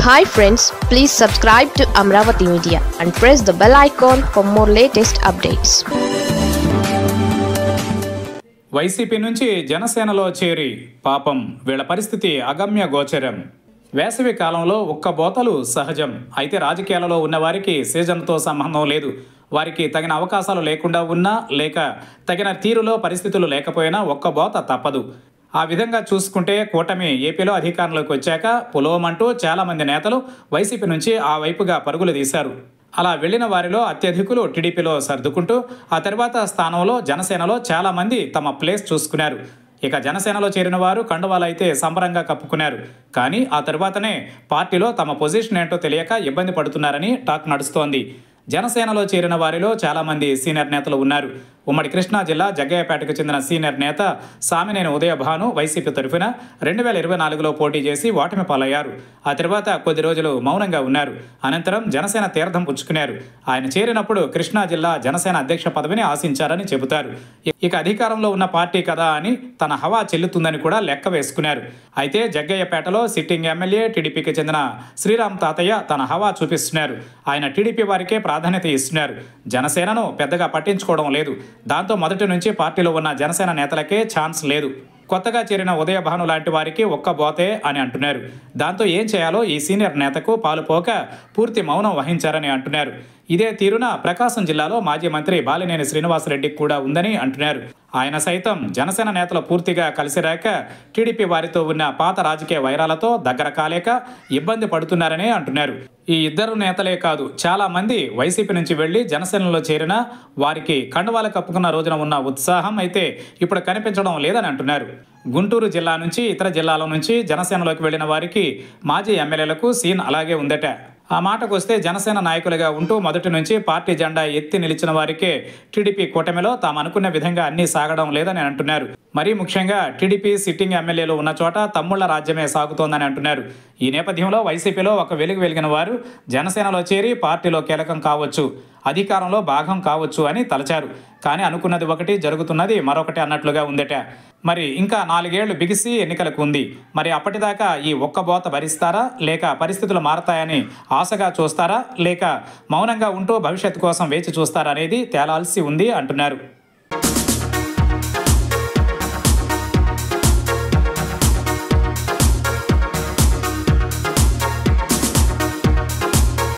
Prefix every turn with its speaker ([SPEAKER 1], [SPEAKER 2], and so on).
[SPEAKER 1] Hi friends, please subscribe to Amravati Media and press the bell icon for more latest updates.
[SPEAKER 2] YCP నుంచి జనసేనలో చేరి పాపం వీళ్ళ పరిస్థితి అగమ్య గోచరం. వేసవి కాలంలో ఉక్కబోతలు సహజం. అయితే రాజకీయాలలో ఉన్నవారికి సీజన్తో సంబంధం లేదు. వారికి తగిన అవకాశాలు లేకుండా ఉన్నా లేక తగిన తీరులో పరిస్థితులు లేకపోయినా ఒక్కబోత తప్పదు. ఆ విధంగా చూసుకుంటే కూటమి ఏపీలో అధికారంలోకి వచ్చాక పులోమంటూ చాలామంది నేతలు వైసీపీ నుంచి ఆ వైపుగా పరుగులు తీశారు. అలా వెళ్లిన వారిలో అత్యధికులు టీడీపీలో సర్దుకుంటూ ఆ తర్వాత స్థానంలో జనసేనలో చాలామంది తమ ప్లేస్ చూసుకున్నారు. ఇక జనసేనలో చేరిన వారు కండువాలు అయితే సంబరంగా కప్పుకున్నారు. కానీ ఆ తర్వాతనే పార్టీలో తమ పొజిషన్ ఏంటో తెలియక ఇబ్బంది పడుతున్నారని టాక్ నడుస్తోంది. జనసేనలో చేరిన వారిలో చాలామంది సీనియర్ నేతలు ఉన్నారు. ఉమ్మడి కృష్ణా జిల్లా జగ్గయ్యపేటకు చెందిన సీనియర్ నేత సామినేని ఉదయభాను వైసీపీ తరఫున 2024లో పోటీ చేసి ఓటమి పాలయ్యారు. ఆ తర్వాత కొద్ది రోజులు మౌనంగా ఉన్నారు. అనంతరం జనసేన తీర్థం పుచ్చుకున్నారు. ఆయన చేరినప్పుడు కృష్ణా జిల్లా జనసేన అధ్యక్ష పదవిని ఆశించారని చెబుతారు. ఇక అధికారంలో ఉన్న పార్టీ కదా అని తన హవా చెల్లుతుందని కూడా లెక్క వేసుకున్నారు. అయితే జగ్గయ్యపేటలో సిట్టింగ్ ఎమ్మెల్యే టీడీపీకి చెందిన శ్రీరామ్ తాతయ్య తన హవా చూపిస్తున్నారు. ఆయన టీడీపీ వారికే ప్రాధాన్యత ఇస్తున్నారు. జనసేనను పెద్దగా పట్టించుకోవడం లేదు. దాంతో మొదటి నుంచి పార్టీలో ఉన్న జనసేన నేతలకే ఛాన్స్ లేదు. కొత్తగా చేరిన ఉదయభాను లాంటి వారికి ఒక్కబోతే అని అంటున్నారు. దాంతో ఏం చేయాలో ఈ సీనియర్ నేతకు పాలుపోక పూర్తి మౌనం వహించారని అంటున్నారు. ఇదే తీరున ప్రకాశం జిల్లాలో మాజీ మంత్రి బాలినేని శ్రీనివాసరెడ్డికి కూడా ఉందని అంటున్నారు. ఆయన సైతం జనసేన నేతలు పూర్తిగా కలిసిరాక టీడీపీ వారితో ఉన్న పాత రాజకీయ వైరాలతో దగ్గర కాలేక ఇబ్బంది పడుతున్నారని అంటున్నారు. ఈ ఇద్దరు నేతలే కాదు, చాలా మంది వైసీపీ నుంచి వెళ్లి జనసేనలో చేరిన వారికి కండువాలు కప్పుకున్న రోజున ఉన్న ఉత్సాహం అయితే ఇప్పుడు కనిపించడం లేదని అంటున్నారు. గుంటూరు జిల్లా నుంచి ఇతర జిల్లాల నుంచి జనసేనలోకి వెళ్లిన వారికి మాజీ ఎమ్మెల్యేలకు సీన్ అలాగే ఉందట. ఆ మాటకు వస్తే జనసేన నాయకులుగా ఉంటూ మొదటి నుంచి పార్టీ జెండా ఎత్తి నిలిచిన వారికే టీడీపీ కూటమిలో తాము అనుకున్న విధంగా అన్నీ సాగడం లేదని అంటున్నారు. మరీ ముఖ్యంగా టీడీపీ సిట్టింగ్ ఎమ్మెల్యేలు ఉన్న చోట తమ్ముళ్ల రాజ్యమే సాగుతోందని అంటున్నారు. ఈ నేపథ్యంలో వైసీపీలో ఒక వెలుగు వెలిగిన వారు జనసేనలో చేరి పార్టీలో కీలకం కావచ్చు, అధికారంలో భాగం కావచ్చు అని తలచారు. కానీ అనుకున్నది ఒకటి, జరుగుతున్నది మరొకటి అన్నట్లుగా ఉందట. మరి ఇంకా 4 ఏళ్లు బిగిసి ఎన్నికలకు ఉంది. మరి అప్పటిదాకా ఈ ఒక్కబోత భరిస్తారా, లేక పరిస్థితులు మారతాయని ఆశగా చూస్తారా, లేక మౌనంగా ఉంటూ భవిష్యత్తు కోసం వేచి చూస్తారా అనేది తేలాల్సి ఉంది అంటున్నారు.